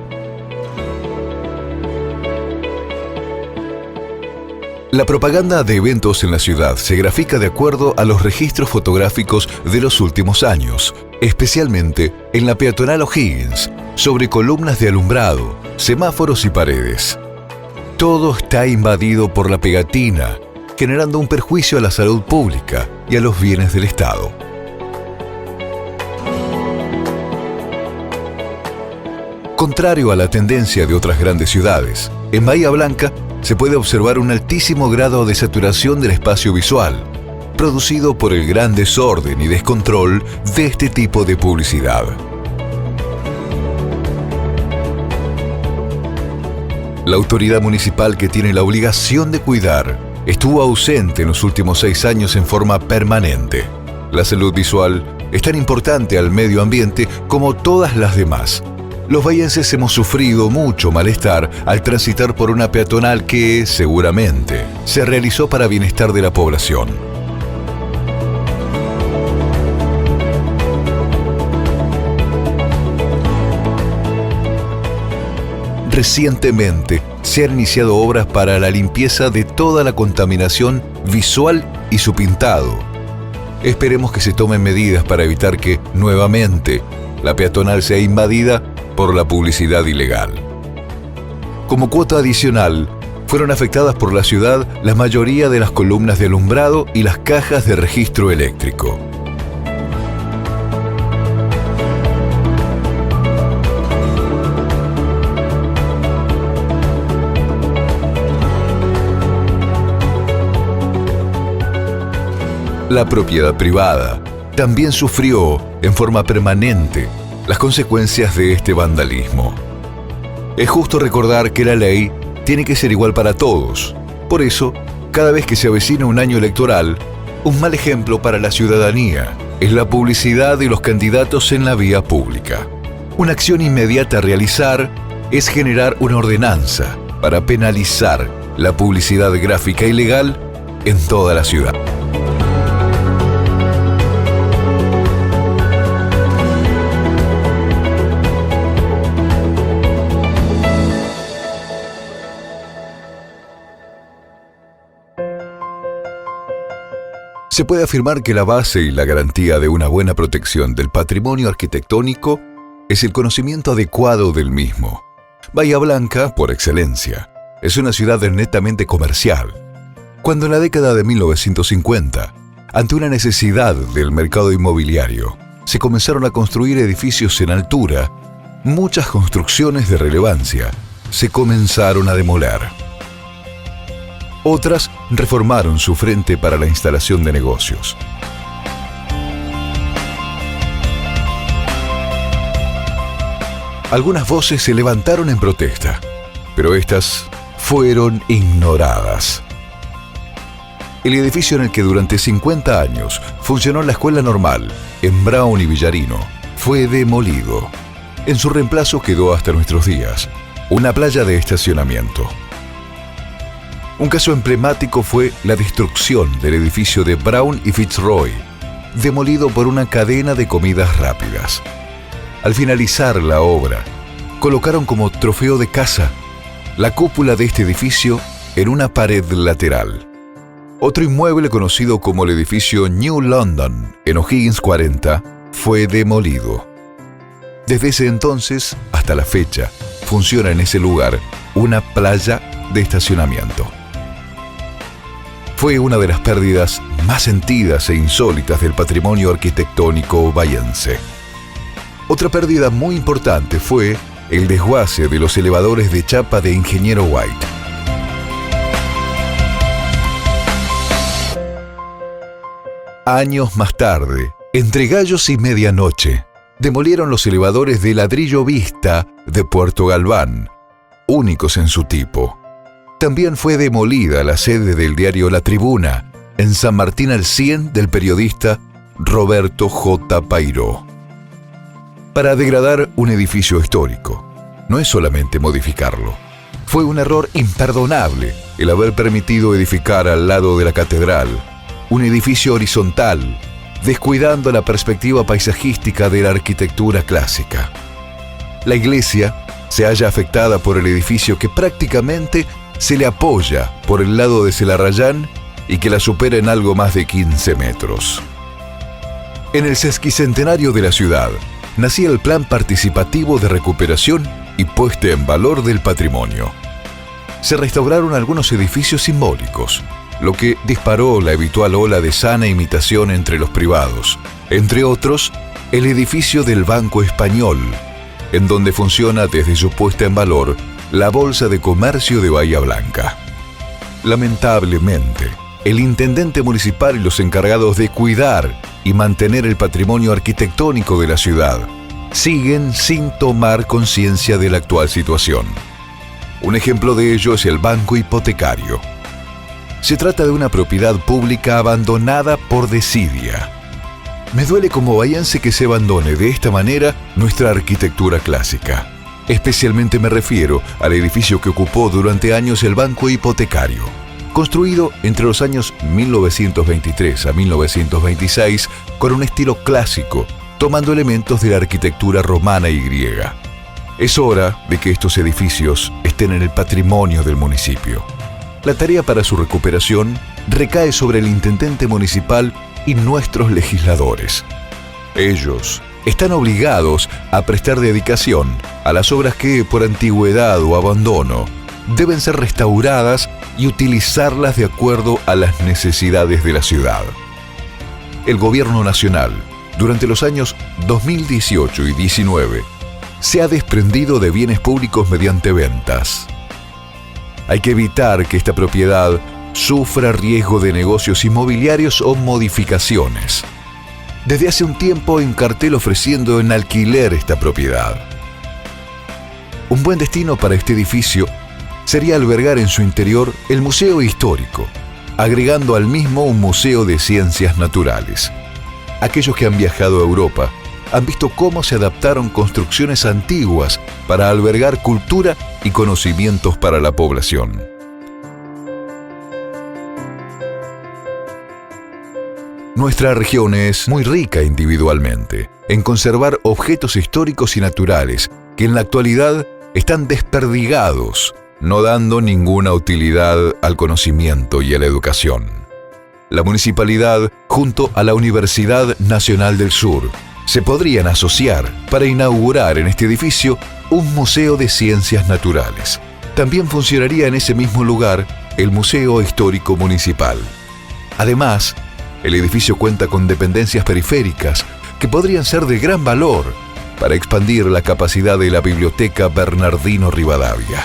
La propaganda de eventos en la ciudad se grafica de acuerdo a los registros fotográficos de los últimos años, especialmente en la peatonal O'Higgins, sobre columnas de alumbrado, semáforos y paredes. Todo está invadido por la pegatina, generando un perjuicio a la salud pública y a los bienes del Estado. Contrario a la tendencia de otras grandes ciudades, en Bahía Blanca se puede observar un altísimo grado de saturación del espacio visual, producido por el gran desorden y descontrol de este tipo de publicidad. La autoridad municipal, que tiene la obligación de cuidar, estuvo ausente en los últimos 6 años en forma permanente. La salud visual es tan importante al medio ambiente como todas las demás. Los bahienses hemos sufrido mucho malestar al transitar por una peatonal que, seguramente, se realizó para bienestar de la población. Recientemente se han iniciado obras para la limpieza de toda la contaminación visual y su pintado. Esperemos que se tomen medidas para evitar que, nuevamente, la peatonal sea invadida por la publicidad ilegal. Como cuota adicional, fueron afectadas por la ciudad la mayoría de las columnas de alumbrado y las cajas de registro eléctrico. La propiedad privada también sufrió en forma permanente las consecuencias de este vandalismo. Es justo recordar que la ley tiene que ser igual para todos. Por eso, cada vez que se avecina un año electoral, un mal ejemplo para la ciudadanía es la publicidad de los candidatos en la vía pública. Una acción inmediata a realizar es generar una ordenanza para penalizar la publicidad gráfica ilegal en toda la ciudad. Se puede afirmar que la base y la garantía de una buena protección del patrimonio arquitectónico es el conocimiento adecuado del mismo. Bahía Blanca, por excelencia, es una ciudad netamente comercial. Cuando en la década de 1950, ante una necesidad del mercado inmobiliario, se comenzaron a construir edificios en altura, muchas construcciones de relevancia se comenzaron a demoler. Otras reformaron su frente para la instalación de negocios. Algunas voces se levantaron en protesta, pero estas fueron ignoradas. El edificio en el que durante 50 años funcionó la escuela normal en Brown y Villarino fue demolido. En su reemplazo quedó hasta nuestros días una playa de estacionamiento. Un caso emblemático fue la destrucción del edificio de Brown y Fitzroy, demolido por una cadena de comidas rápidas. Al finalizar la obra, colocaron como trofeo de casa la cúpula de este edificio en una pared lateral. Otro inmueble conocido como el edificio New London, en O'Higgins 40, fue demolido. Desde ese entonces hasta la fecha, funciona en ese lugar una playa de estacionamiento. Fue una de las pérdidas más sentidas e insólitas del patrimonio arquitectónico bahiense. Otra pérdida muy importante fue el desguace de los elevadores de chapa de Ingeniero White. Años más tarde, entre gallos y medianoche, demolieron los elevadores de ladrillo Vista de Puerto Galván, únicos en su tipo. También fue demolida la sede del diario La Tribuna, en San Martín al 100 del periodista Roberto J. Pairó. Para degradar un edificio histórico, no es solamente modificarlo. Fue un error imperdonable el haber permitido edificar al lado de la catedral un edificio horizontal, descuidando la perspectiva paisajística de la arquitectura clásica. La iglesia se halla afectada por el edificio que prácticamente se le apoya por el lado de Celarrayán y que la supera en algo más de 15 metros. En el sesquicentenario de la ciudad, nacía el Plan Participativo de Recuperación y Puesta en Valor del Patrimonio. Se restauraron algunos edificios simbólicos, lo que disparó la habitual ola de sana imitación entre los privados, entre otros, el edificio del Banco Español, en donde funciona desde su puesta en valor la Bolsa de Comercio de Bahía Blanca. Lamentablemente, el intendente municipal y los encargados de cuidar y mantener el patrimonio arquitectónico de la ciudad siguen sin tomar conciencia de la actual situación. Un ejemplo de ello es el Banco Hipotecario. Se trata de una propiedad pública abandonada por desidia. Me duele como bahiense que se abandone de esta manera nuestra arquitectura clásica. Especialmente me refiero al edificio que ocupó durante años el Banco Hipotecario, construido entre los años 1923 a 1926 con un estilo clásico, tomando elementos de la arquitectura romana y griega. Es hora de que estos edificios estén en el patrimonio del municipio. La tarea para su recuperación recae sobre el intendente municipal y nuestros legisladores. Ellos están obligados a prestar dedicación a las obras que, por antigüedad o abandono, deben ser restauradas y utilizarlas de acuerdo a las necesidades de la ciudad. El Gobierno Nacional, durante los años 2018 y 19, se ha desprendido de bienes públicos mediante ventas. Hay que evitar que esta propiedad sufra riesgo de negocios inmobiliarios o modificaciones. Desde hace un tiempo hay un cartel ofreciendo en alquiler esta propiedad. Un buen destino para este edificio sería albergar en su interior el Museo Histórico, agregando al mismo un museo de ciencias naturales. Aquellos que han viajado a Europa han visto cómo se adaptaron construcciones antiguas para albergar cultura y conocimientos para la población. Nuestra región es muy rica individualmente en conservar objetos históricos y naturales que en la actualidad están desperdigados, no dando ninguna utilidad al conocimiento y a la educación. La municipalidad, junto a la Universidad Nacional del Sur, se podrían asociar para inaugurar en este edificio un museo de ciencias naturales. También funcionaría en ese mismo lugar el Museo Histórico Municipal. Además, el edificio cuenta con dependencias periféricas que podrían ser de gran valor para expandir la capacidad de la Biblioteca Bernardino Rivadavia.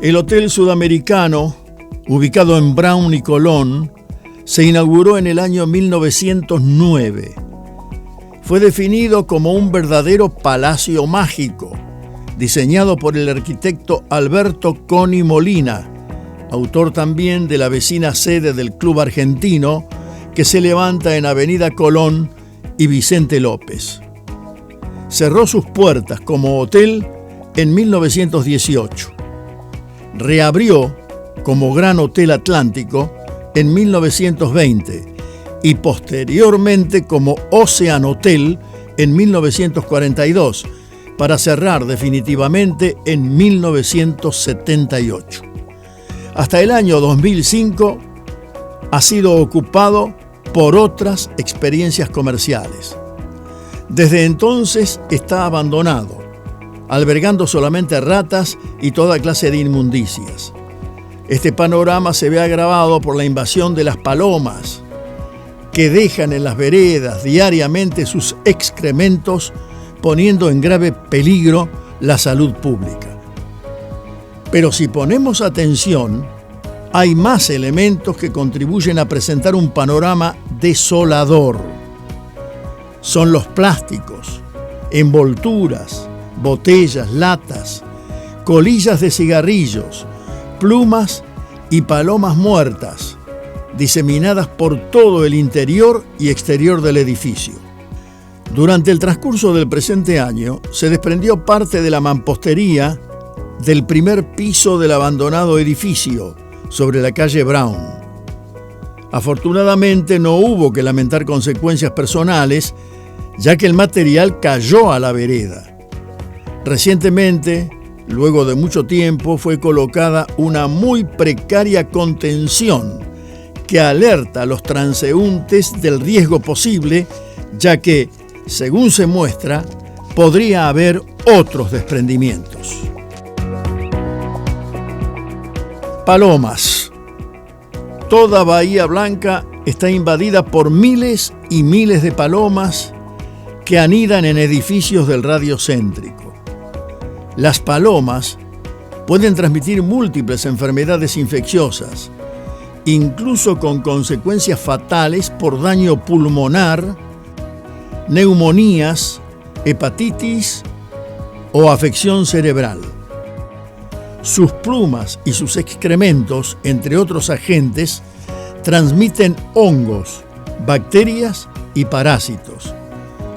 El Hotel Sudamericano, ubicado en Brown y Colón, se inauguró en el año 1909. Fue definido como un verdadero palacio mágico, diseñado por el arquitecto Alberto Coni Molina, autor también de la vecina sede del Club Argentino, que se levanta en Avenida Colón y Vicente López. Cerró sus puertas como hotel en 1918. Reabrió como Gran Hotel Atlántico en 1920 y posteriormente como Ocean Hotel en 1942, para cerrar definitivamente en 1978. Hasta el año 2005 ha sido ocupado por otras experiencias comerciales. Desde entonces está abandonado, albergando solamente ratas y toda clase de inmundicias. Este panorama se ve agravado por la invasión de las palomas, que dejan en las veredas diariamente sus excrementos, poniendo en grave peligro la salud pública. Pero si ponemos atención, hay más elementos que contribuyen a presentar un panorama desolador. Son los plásticos, envolturas, botellas, latas, colillas de cigarrillos, plumas y palomas muertas, diseminadas por todo el interior y exterior del edificio. Durante el transcurso del presente año, se desprendió parte de la mampostería del primer piso del abandonado edificio sobre la calle Brown. Afortunadamente no hubo que lamentar consecuencias personales, ya que el material cayó a la vereda. Recientemente, luego de mucho tiempo, fue colocada una muy precaria contención que alerta a los transeúntes del riesgo posible, ya que, según se muestra, podría haber otros desprendimientos. Palomas. Toda Bahía Blanca está invadida por miles y miles de palomas que anidan en edificios del radio céntrico. Las palomas pueden transmitir múltiples enfermedades infecciosas, incluso con consecuencias fatales por daño pulmonar, neumonías, hepatitis o afección cerebral. Sus plumas y sus excrementos, entre otros agentes, transmiten hongos, bacterias y parásitos.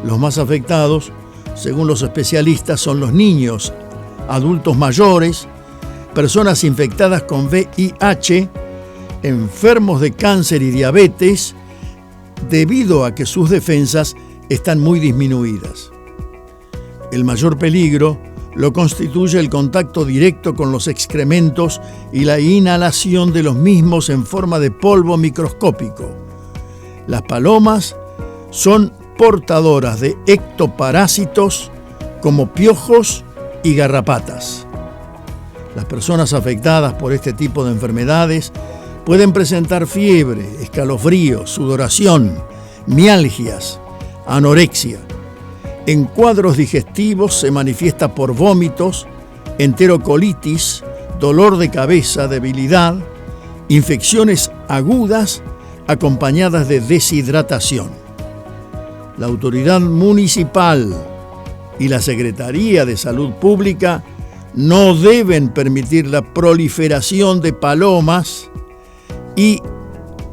Los más afectados, según los especialistas, son los niños, adultos mayores, personas infectadas con VIH, enfermos de cáncer y diabetes, debido a que sus defensas están muy disminuidas. El mayor peligro lo constituye el contacto directo con los excrementos y la inhalación de los mismos en forma de polvo microscópico. Las palomas son portadoras de ectoparásitos como piojos y garrapatas. Las personas afectadas por este tipo de enfermedades pueden presentar fiebre, escalofríos, sudoración, mialgias, anorexia. En cuadros digestivos se manifiesta por vómitos, enterocolitis, dolor de cabeza, debilidad, infecciones agudas acompañadas de deshidratación. La autoridad municipal y la Secretaría de Salud Pública no deben permitir la proliferación de palomas y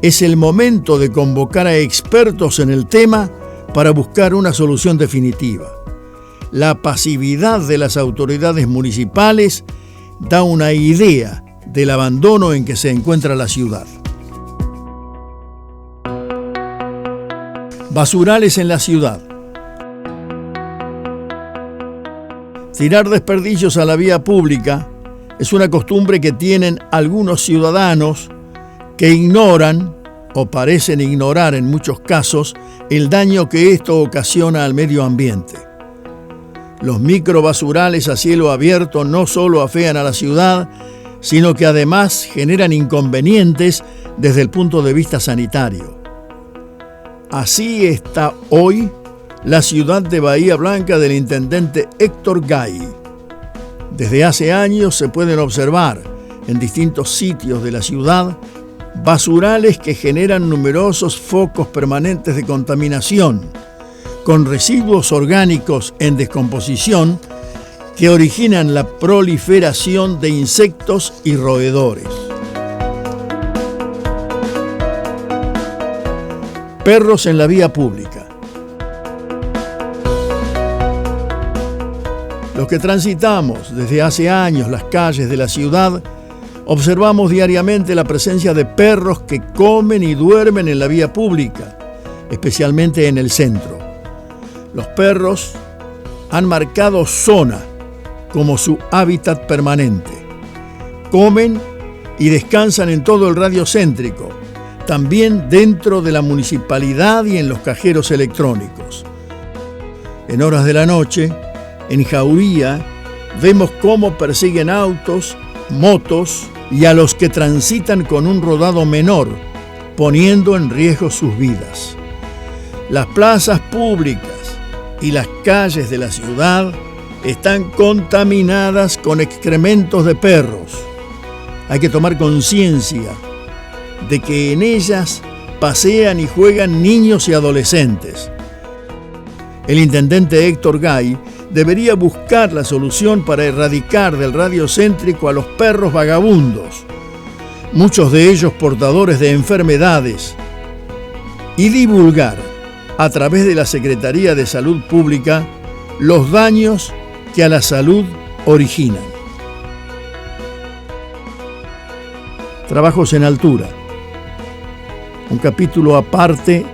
es el momento de convocar a expertos en el tema para buscar una solución definitiva. La pasividad de las autoridades municipales da una idea del abandono en que se encuentra la ciudad. Basurales en la ciudad. Tirar desperdicios a la vía pública es una costumbre que tienen algunos ciudadanos que ignoran o parecen ignorar en muchos casos el daño que esto ocasiona al medio ambiente. Los microbasurales a cielo abierto no solo afean a la ciudad, sino que además generan inconvenientes desde el punto de vista sanitario. Así está hoy la ciudad de Bahía Blanca del intendente Héctor Gay. Desde hace años se pueden observar en distintos sitios de la ciudad basurales que generan numerosos focos permanentes de contaminación, con residuos orgánicos en descomposición que originan la proliferación de insectos y roedores. Perros en la vía pública. Los que transitamos desde hace años las calles de la ciudad observamos diariamente la presencia de perros que comen y duermen en la vía pública, especialmente en el centro. Los perros han marcado zona como su hábitat permanente. Comen y descansan en todo el radio céntrico, también dentro de la municipalidad y en los cajeros electrónicos. En horas de la noche, en Jauría, vemos cómo persiguen autos, motos y a los que transitan con un rodado menor, poniendo en riesgo sus vidas. Las plazas públicas y las calles de la ciudad están contaminadas con excrementos de perros. Hay que tomar conciencia de que en ellas pasean y juegan niños y adolescentes. El intendente Héctor Gay debería buscar la solución para erradicar del radio céntrico a los perros vagabundos, muchos de ellos portadores de enfermedades, y divulgar a través de la Secretaría de Salud Pública los daños que a la salud originan. Trabajos en altura. Un capítulo aparte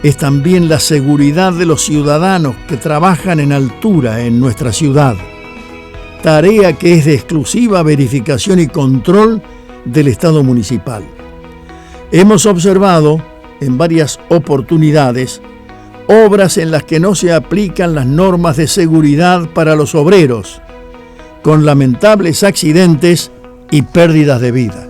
es también la seguridad de los ciudadanos que trabajan en altura en nuestra ciudad, tarea que es de exclusiva verificación y control del Estado municipal. Hemos observado en varias oportunidades obras en las que no se aplican las normas de seguridad para los obreros, con lamentables accidentes y pérdidas de vida.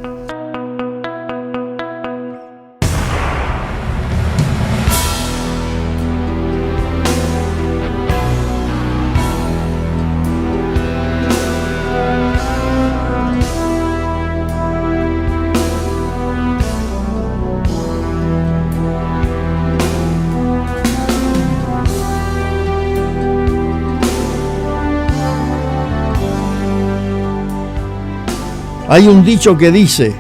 Hay un dicho que dice,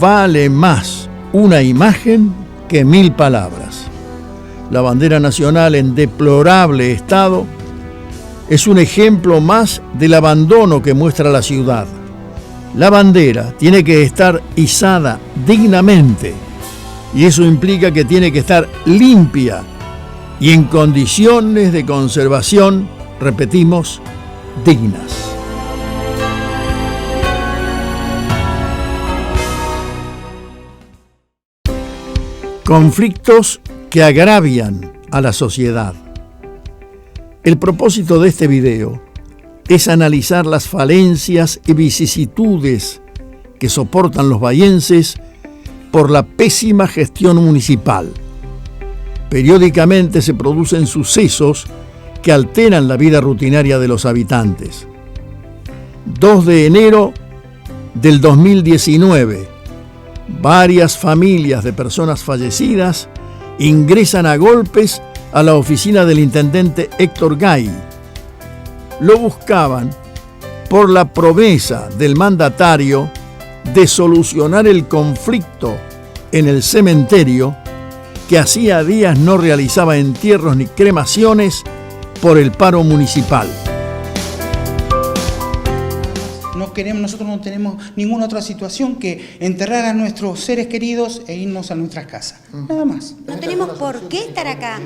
vale más una imagen que 1000 palabras. La bandera nacional en deplorable estado es un ejemplo más del abandono que muestra la ciudad. La bandera tiene que estar izada dignamente y eso implica que tiene que estar limpia y en condiciones de conservación, repetimos, dignas. Conflictos que agravian a la sociedad. El propósito de este video es analizar las falencias y vicisitudes que soportan los bahienses por la pésima gestión municipal. Periódicamente se producen sucesos que alteran la vida rutinaria de los habitantes. 2 de enero del 2019. Varias familias de personas fallecidas ingresan a golpes a la oficina del intendente Héctor Gay. Lo buscaban por la promesa del mandatario de solucionar el conflicto en el cementerio que hacía días no realizaba entierros ni cremaciones por el paro municipal. Nosotros no tenemos ninguna otra situación que enterrar a nuestros seres queridos e irnos a nuestras casas. Nada más. No tenemos por qué estar acá.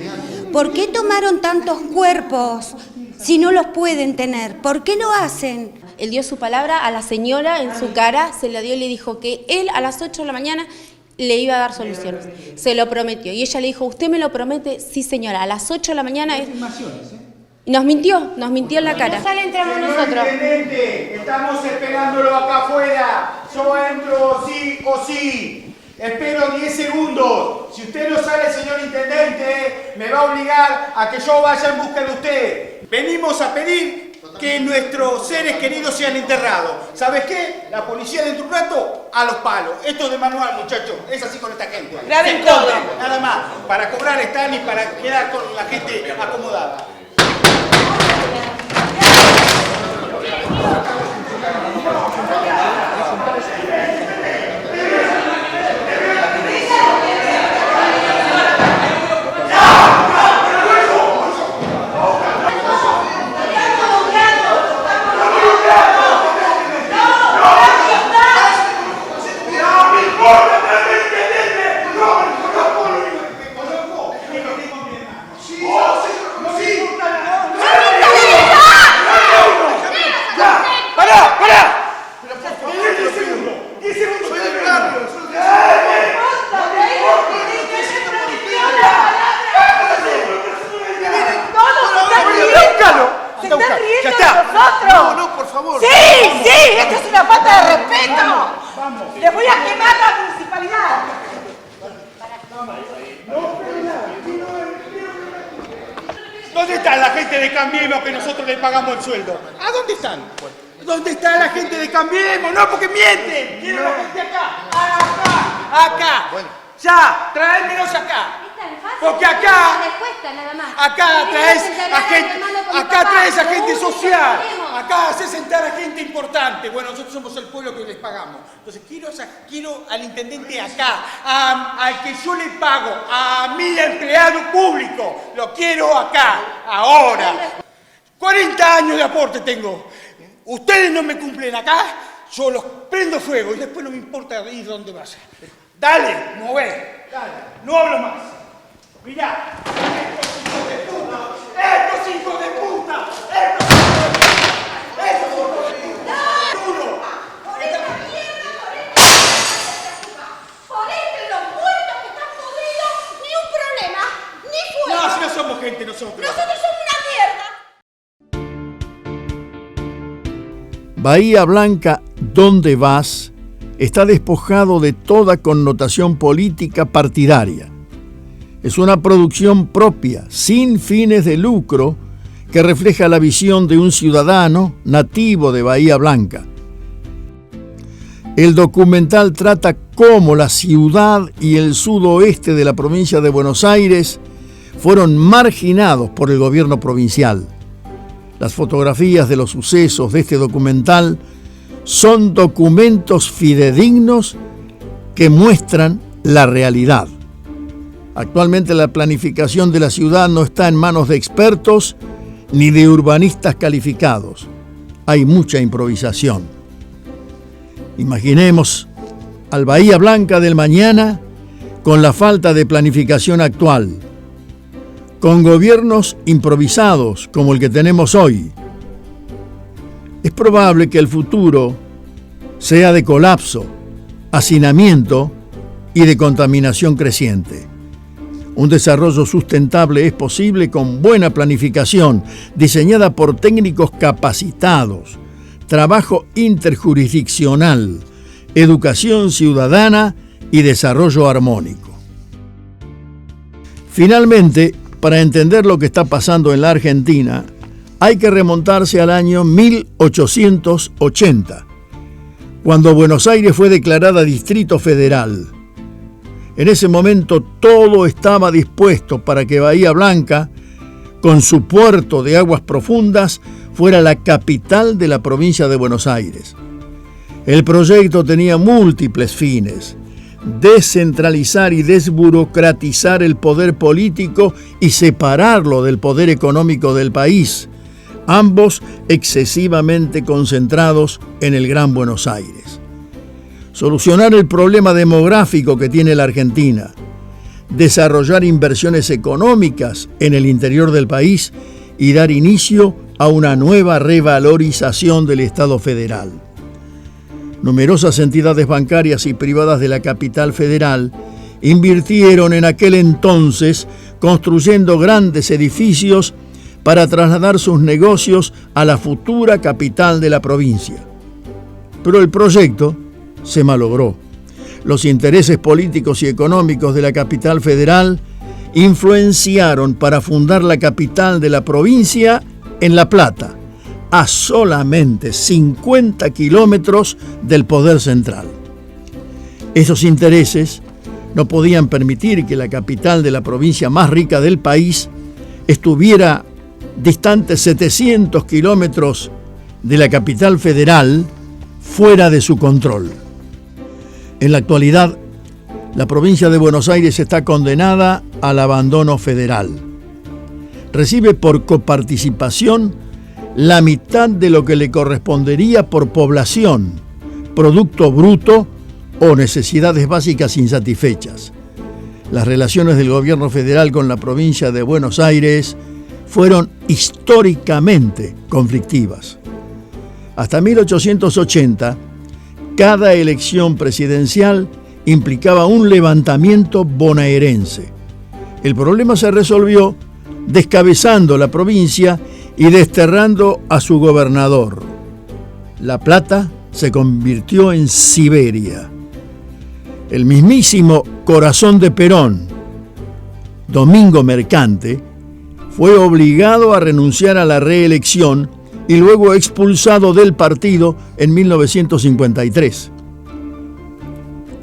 ¿Por qué tomaron tantos cuerpos si no los pueden tener? ¿Por qué lo hacen? Él dio su palabra a la señora en su cara, se la dio y le dijo que él a las 8 de la mañana le iba a dar soluciones. Se lo prometió. Y ella le dijo, ¿usted me lo promete? Sí, señora, a las 8 de la mañana. Y nos mintió en la cara. Ya le entramos nosotros. Intendente, estamos esperándolo acá afuera. Yo entro sí o sí. Espero 10 segundos. Si usted no sale, señor intendente, me va a obligar a que yo vaya en busca de usted. Venimos a pedir que nuestros seres queridos sean enterrados. ¿Sabes qué? La policía dentro de un rato a los palos. Esto es de manual, muchachos. Es así con esta gente. Graben todo. Nada más. Para cobrar están y para quedar con la gente acomodada. ¡Esto es una falta de respeto! ¡Les voy a quemar la municipalidad! ¿Dónde está la gente de Cambiemos que nosotros le pagamos el sueldo? ¿A dónde están? ¿Dónde está la gente de Cambiemos? No, porque mienten. Quiero la gente acá. Acá. Ya, tráemelos acá. Porque acá traes a gente social. Acá haces sentar a gente importante. Bueno, nosotros somos el pueblo que les pagamos. Entonces quiero al intendente acá, al que yo le pago, a mi empleado público. Lo quiero acá, ahora. 40 años de aporte tengo. Ustedes no me cumplen acá, yo los prendo fuego y después no me importa ir donde vaya. Dale, mueve. Dale, no hablo más. Mirá, estos hijos de puta, estos hijos de puta, estos hijos de puta. ¡Uno! Ponete los muertos que están podridos, ni un problema, ni fuego. No, si no somos gente nosotros. Nosotros somos una mierda. Bahía Blanca, ¿dónde vas?, está despojado de toda connotación política partidaria. Es una producción propia, sin fines de lucro, que refleja la visión de un ciudadano nativo de Bahía Blanca. El documental trata cómo la ciudad y el sudoeste de la provincia de Buenos Aires fueron marginados por el gobierno provincial. Las fotografías de los sucesos de este documental son documentos fidedignos que muestran la realidad. Actualmente la planificación de la ciudad no está en manos de expertos ni de urbanistas calificados. Hay mucha improvisación. Imaginemos al Bahía Blanca del mañana con la falta de planificación actual, con gobiernos improvisados como el que tenemos hoy. Es probable que el futuro sea de colapso, hacinamiento y de contaminación creciente. Un desarrollo sustentable es posible con buena planificación, diseñada por técnicos capacitados, trabajo interjurisdiccional, educación ciudadana y desarrollo armónico. Finalmente, para entender lo que está pasando en la Argentina, hay que remontarse al año 1880, cuando Buenos Aires fue declarada Distrito Federal. En ese momento todo estaba dispuesto para que Bahía Blanca, con su puerto de aguas profundas, fuera la capital de la provincia de Buenos Aires. El proyecto tenía múltiples fines: descentralizar y desburocratizar el poder político y separarlo del poder económico del país, ambos excesivamente concentrados en el Gran Buenos Aires. Solucionar el problema demográfico que tiene la Argentina, desarrollar inversiones económicas en el interior del país y dar inicio a una nueva revalorización del Estado federal. Numerosas entidades bancarias y privadas de la capital federal invirtieron en aquel entonces construyendo grandes edificios para trasladar sus negocios a la futura capital de la provincia. Pero el proyecto se malogró. Los intereses políticos y económicos de la capital federal influenciaron para fundar la capital de la provincia en La Plata, a solamente 50 kilómetros del poder central. Esos intereses no podían permitir que la capital de la provincia más rica del país estuviera distante 700 kilómetros de la capital federal, fuera de su control. En la actualidad, la provincia de Buenos Aires está condenada al abandono federal. Recibe por coparticipación la mitad de lo que le correspondería por población, producto bruto o necesidades básicas insatisfechas. Las relaciones del gobierno federal con la provincia de Buenos Aires fueron históricamente conflictivas. Hasta 1880, cada elección presidencial implicaba un levantamiento bonaerense. El problema se resolvió descabezando la provincia y desterrando a su gobernador. La Plata se convirtió en Siberia. El mismísimo corazón de Perón, Domingo Mercante, fue obligado a renunciar a la reelección y luego expulsado del partido en 1953.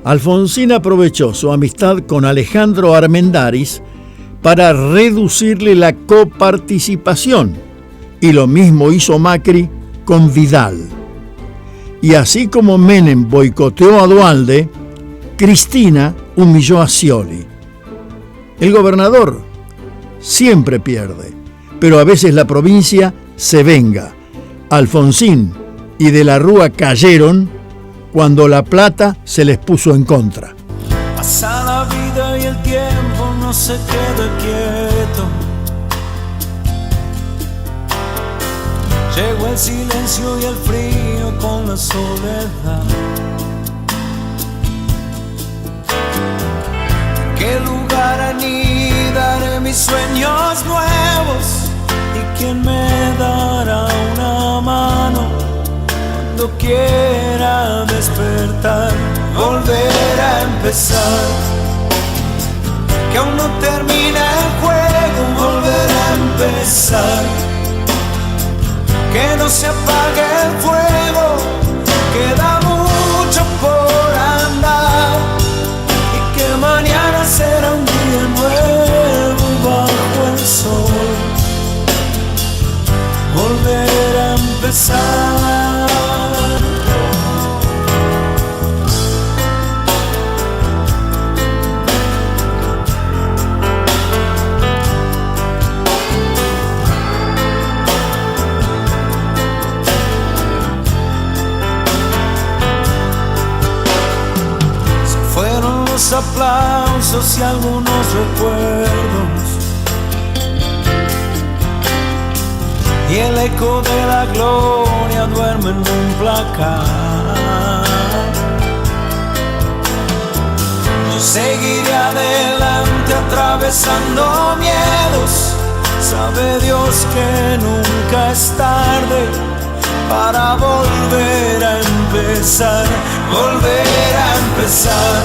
Alfonsín aprovechó su amistad con Alejandro Armendáriz para reducirle la coparticipación, y lo mismo hizo Macri con Vidal. Y así como Menem boicoteó a Duhalde, Cristina humilló a Scioli. El gobernador siempre pierde, pero a veces la provincia se venga. Alfonsín y de la Rúa cayeron cuando La Plata se les puso en contra. Pasa la vida y el tiempo no se queda quieto. Llegó el silencio y el frío con la soledad. ¿En qué lugar anidaré mis sueños nuevos? ¿Y quién me dará una mano cuando quiera despertar? Volver a empezar, que aún no termina el juego. Volver a empezar, que no se apague el fuego. Queda mucho por andar y que mañana será un día nuevo bajo el sol. Volver a empezar. Se fueron los aplausos y algunos recuerdos, y el eco de la gloria duerme en un placar. Yo seguiré adelante atravesando miedos. Sabe Dios que nunca es tarde para volver a empezar. Volver a empezar,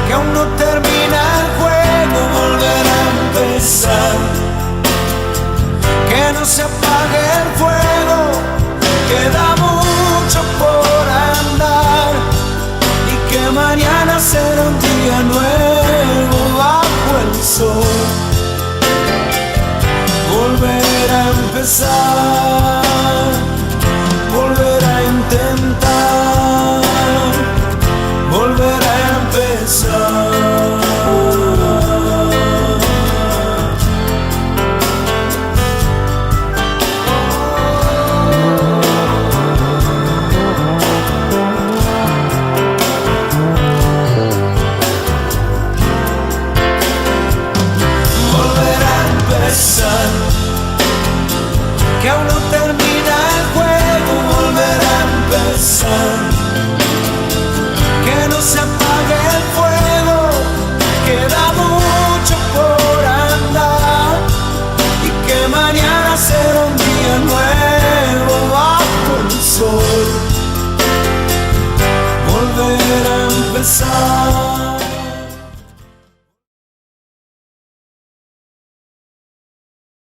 que aún no termina el juego. Volver a empezar, que no se apague el fuego. Queda mucho por andar y que mañana será un día nuevo bajo el sol. Volver a empezar.